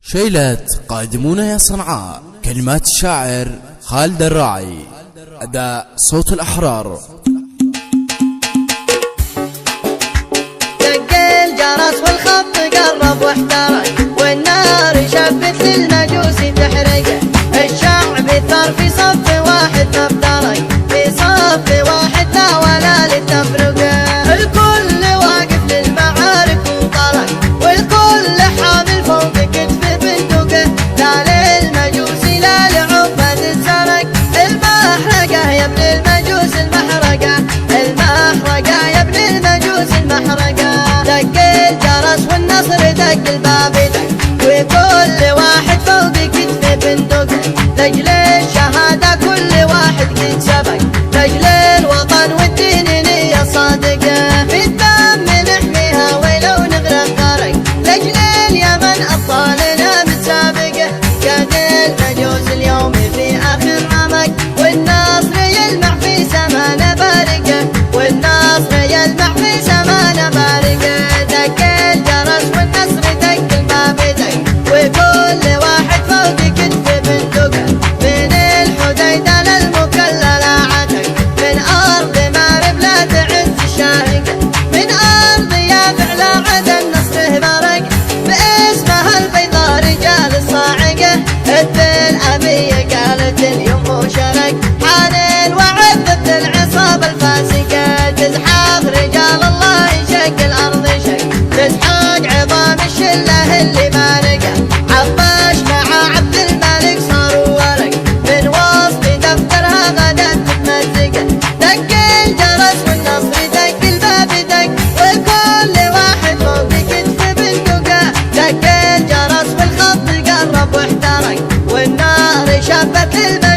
شيلة قادمون يا صنعاء. كلمات الشاعر خالد الراعي. أداء صوت الأحرار. دق الجرس والخط قرب واحترق، والنار شبت للمجوس تحرقه. الشعب ثار في صف واحد ما افترق، في صف واحد لا ولا للتفرقه. الكل واقف للمعارك وانطلق، والكل حامل فوق كتفه بندقه. لا للمجوس لا لعبة السرق، المحرقة يا ابن المجوس المحرقة، المحرقة يا ابن المجوس المحرقة. دق الجرس والنصر دق الباب دق، وكل واحد فوق كتفه بندقه. لأجل الشهادة كل واحد قد سبق، لأجل الوطن والدين نية صادقة. بالدم نحميها ولو نغرق غرق، لأجل اليمن أبطالنا متسابقة. قاد المجوس اليوم في آخر عمق، والنصر يلمع في سمانا بارقة، والنصر يلمع في سمانا بارقة. دق الجرس والنصر دق الباب دق، وكل واحد فوق كتفه بندقه. من الحديدة للمكللة عتق، من أرض مارب لا تعز الشاهقة، من أرض يافع لا عدا النصر برق. باسمها البيضاء رجال الصاعقة، الأبية قالت اليوم شرق. حان الوعد ضد العصابة الفاسقة، تزحف رجال الله يشق الأرض شق، تسحق عظام الشلة اللي بارقة. عباش مع عبد الملك صاروا ورق، من وسط دفترها غدا متمزقة. دق الجرس والنصر دق الباب دق، والكل واحد فوق كتفه بندقة. دق الجرس والخط قرب واحترق، والنار شبت للمجوس